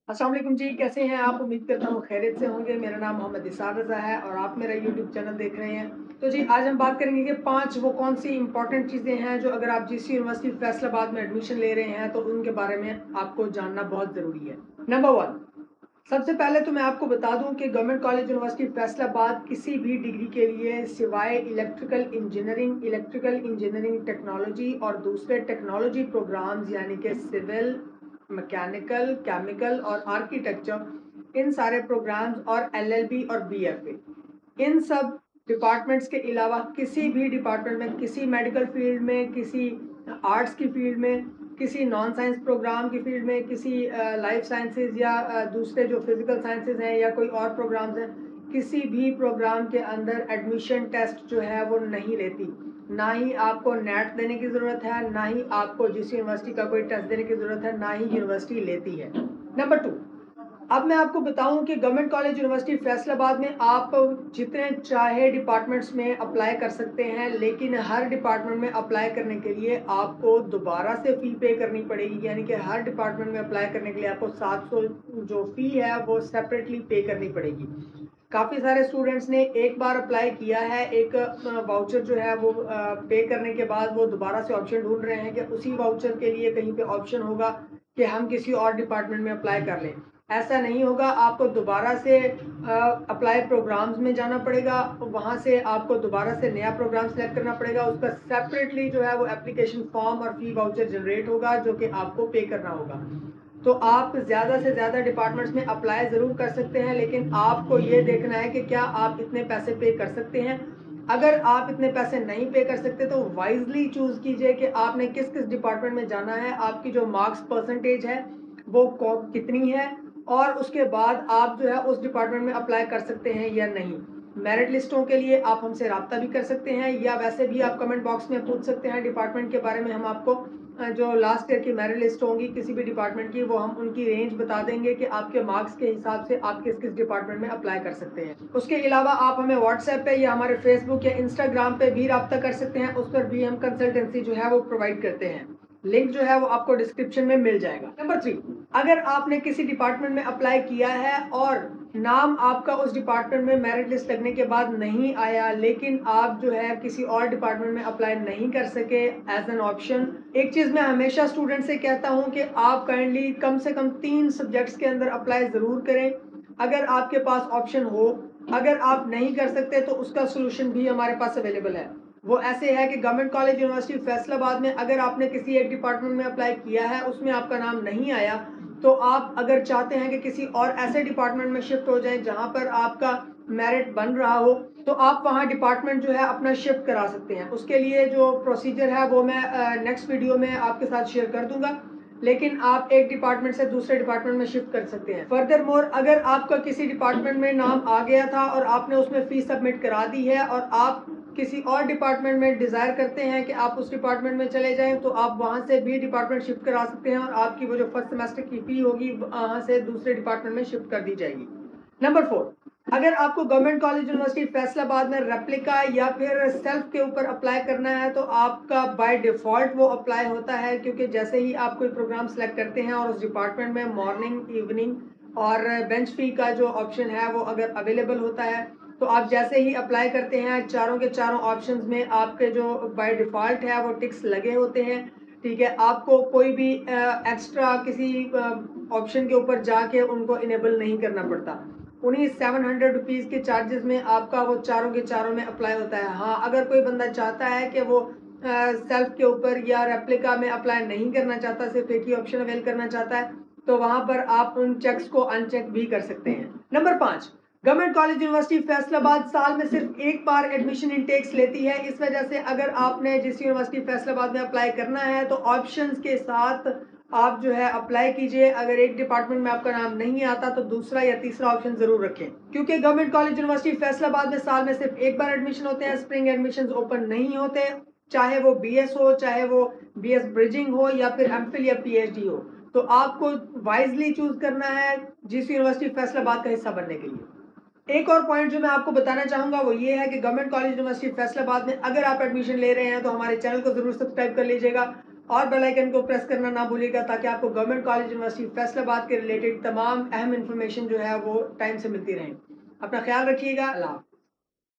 अस्सलाम वालेकुम जी, कैसे हैं आप? उम्मीद करता हूँ खैरियत से होंगे। मेरा नाम मोहम्मद इसार रज़ा है और आप मेरा यूट्यूब चैनल देख रहे हैं। तो जी, आज हम बात करेंगे कि 5 वो कौन-सी इम्पोर्टेंट चीज़ें हैं जो अगर आप जिस यूनिवर्सिटी फैसलाबाद में एडमिशन ले रहे हैं, तो उनके बारे में आपको जानना बहुत ज़रूरी है। नंबर 1, सबसे पहले तो मैं आपको बता दूँ कि गवर्नमेंट कॉलेज यूनिवर्सिटी फैसलाबाद किसी भी डिग्री के लिए सिवाय इलेक्ट्रिकल इंजीनियरिंग टेक्नोलॉजी और दूसरे टेक्नोलॉजी प्रोग्राम्स यानी कि सिविल, मैकेनिकल, केमिकल और आर्किटेक्चर, इन सारे प्रोग्राम्स और एलएलबी और बीएफए, इन सब डिपार्टमेंट्स के अलावा किसी भी डिपार्टमेंट में, किसी मेडिकल फील्ड में, किसी आर्ट्स की फील्ड में, किसी नॉन साइंस प्रोग्राम की फील्ड में, किसी लाइफ साइंसेज या दूसरे जो फिजिकल साइंसेज हैं या कोई और प्रोग्राम्स हैं, किसी भी प्रोग्राम के अंदर एडमिशन टेस्ट जो है वो नहीं लेती। ना ही आपको नेट देने की ज़रूरत है, ना ही आपको जिस यूनिवर्सिटी का कोई टेस्ट देने की ज़रूरत है, ना ही यूनिवर्सिटी लेती है। नंबर 2, अब मैं आपको बताऊं कि गवर्नमेंट कॉलेज यूनिवर्सिटी फैसलाबाद में आप जितने चाहे डिपार्टमेंट्स में अप्लाई कर सकते हैं, लेकिन हर डिपार्टमेंट में अप्लाई करने के लिए आपको दोबारा से फ़ी पे करनी पड़ेगी। यानी कि हर डिपार्टमेंट में अप्लाई करने के लिए आपको 700 जो फ़ी है वो सेपरेटली पे करनी पड़ेगी। काफ़ी सारे स्टूडेंट्स ने एक बार अप्लाई किया है, एक वाउचर जो है वो पे करने के बाद वो दोबारा से ऑप्शन ढूंढ रहे हैं कि उसी वाउचर के लिए कहीं पे ऑप्शन होगा कि हम किसी और डिपार्टमेंट में अप्लाई कर लें। ऐसा नहीं होगा, आपको दोबारा से अप्लाई प्रोग्राम्स में जाना पड़ेगा, वहाँ से आपको दोबारा से नया प्रोग्राम सेलेक्ट करना पड़ेगा, उसका सेपरेटली जो है वो एप्लीकेशन फॉर्म और फी वाउचर जनरेट होगा जो कि आपको पे करना होगा। तो आप ज़्यादा से ज़्यादा डिपार्टमेंट्स में अप्लाई ज़रूर कर सकते हैं, लेकिन आपको ये देखना है कि क्या आप इतने पैसे पे कर सकते हैं। अगर आप इतने पैसे नहीं पे कर सकते तो वाइजली चूज़ कीजिए कि आपने किस किस डिपार्टमेंट में जाना है, आपकी जो मार्क्स परसेंटेज है वो कितनी है, और उसके बाद आप जो है उस डिपार्टमेंट में अप्लाई कर सकते हैं या नहीं। मेरिट लिस्टों के लिए आप हमसे रब्ता भी कर सकते हैं, या वैसे भी आप कमेंट बॉक्स में पूछ सकते हैं डिपार्टमेंट के बारे में। हम आपको जो लास्ट ईयर की मेरिट लिस्ट होंगी किसी भी डिपार्टमेंट की, वो हम उनकी रेंज बता देंगे कि आपके मार्क्स के हिसाब से आप किस किस डिपार्टमेंट में अप्लाई कर सकते हैं। उसके अलावा आप हमें व्हाट्सएप पे या हमारे फेसबुक या इंस्टाग्राम पे भी रब्ता कर सकते हैं, उस पर भी हम कंसल्टेंसी जो है वो प्रोवाइड करते हैं। लिंक जो है वो आपको डिस्क्रिप्शन में मिल जाएगा। नंबर 3, अगर आपने किसी डिपार्टमेंट में अप्लाई किया है और नाम आपका उस डिपार्टमेंट में मेरिट लिस्ट लगने के बाद नहीं आया, लेकिन आप जो है किसी और डिपार्टमेंट में अप्लाई नहीं कर सके एज एन ऑप्शन, एक चीज़ मैं हमेशा स्टूडेंट से कहता हूं कि आप काइंडली कम से कम 3 सब्जेक्ट्स के अंदर अप्लाई ज़रूर करें अगर आपके पास ऑप्शन हो। अगर आप नहीं कर सकते तो उसका सोल्यूशन भी हमारे पास अवेलेबल है। वो ऐसे है कि गवर्नमेंट कॉलेज यूनिवर्सिटी फैसलाबाद में अगर आपने किसी एक डिपार्टमेंट में अप्लाई किया है, उसमें आपका नाम नहीं आया, तो आप अगर चाहते हैं कि किसी और ऐसे डिपार्टमेंट में शिफ्ट हो जाएं जहां पर आपका मेरिट बन रहा हो, तो आप वहां डिपार्टमेंट जो है अपना शिफ्ट करा सकते हैं। उसके लिए जो प्रोसीजर है वो मैं नेक्स्ट वीडियो में आपके साथ शेयर कर दूंगा, लेकिन आप एक डिपार्टमेंट से दूसरे डिपार्टमेंट में शिफ्ट कर सकते हैं। फर्दर मोर, अगर आपका किसी डिपार्टमेंट में नाम आ गया था और आपने उसमें फीस सबमिट करा दी है और आप किसी और डिपार्टमेंट में डिज़ायर करते हैं कि आप उस डिपार्टमेंट में चले जाएं, तो आप वहां से भी डिपार्टमेंट शिफ्ट करा सकते हैं और आपकी वो जो फर्स्ट सेमेस्टर की फ़ी होगी वहां से दूसरे डिपार्टमेंट में शिफ्ट कर दी जाएगी। नंबर 4, अगर आपको गवर्नमेंट कॉलेज यूनिवर्सिटी फैसलाबाद में रेप्लिका या फिर सेल्फ के ऊपर अप्लाई करना है, तो आपका बाय डिफ़ॉल्ट वो अप्लाई होता है, क्योंकि जैसे ही आप कोई प्रोग्राम सेलेक्ट करते हैं और उस डिपार्टमेंट में मॉर्निंग, इवनिंग और बेंच फ़ी का जो ऑप्शन है वो अगर अवेलेबल होता है, तो आप जैसे ही अप्लाई करते हैं चारों के चारों ऑप्शंस में आपके जो बाय डिफ़ॉल्ट है वो टिक्स लगे होते हैं। ठीक है, आपको कोई भी एक्स्ट्रा किसी ऑप्शन के ऊपर जाके उनको इनेबल नहीं करना पड़ता। उन्हीं 700 रुपीज़ के चार्जेस में आपका वो चारों के चारों में अप्लाई होता है। हाँ, अगर कोई बंदा चाहता है कि वो सेल्फ के ऊपर या रेप्लिका में अप्लाई नहीं करना चाहता, सिर्फ एक ही ऑप्शन अवेल करना चाहता है, तो वहां पर आप उन चेक्स को अनचेक भी कर सकते हैं। Number 5, government college university Faisalabad साल में सिर्फ एक बार एडमिशन इनटेक्स लेती है। इस वजह से अगर आपने जिस यूनिवर्सिटी फैसलाबाद में अप्लाई करना है तो ऑप्शंस के साथ आप जो है अप्लाई कीजिए। अगर एक डिपार्टमेंट में आपका नाम नहीं आता तो दूसरा या तीसरा ऑप्शन जरूर रखें, क्योंकि गवर्नमेंट कॉलेज यूनिवर्सिटी फैसलाबाद में साल में सिर्फ एक बार एडमिशन होते हैं। स्प्रिंग एडमिशन ओपन नहीं होते, चाहे वो बीएस हो, चाहे वो बीएस ब्रिजिंग हो या फिर एमफिल या पीएचडी हो। तो आपको वाइजली चूज करना है जिस यूनिवर्सिटी फैसलाबाद का हिस्सा बनने के लिए। एक और पॉइंट जो मैं आपको बताना चाहूंगा वो ये है कि गवर्नमेंट कॉलेज यूनिवर्सिटी फैसलाबाद में अगर आप एडमिशन ले रहे हैं तो हमारे चैनल को जरूर सब्सक्राइब कर लीजिएगा। और बेल आइकन को प्रेस करना ना भूलिएगा ताकि आपको गवर्नमेंट कॉलेज यूनिवर्सिटी फैसलाबाद के रिलेटेड तमाम अहम इन्फॉर्मेशन जो है वो टाइम से मिलती रहे। अपना ख्याल रखिएगा। अल्लाह।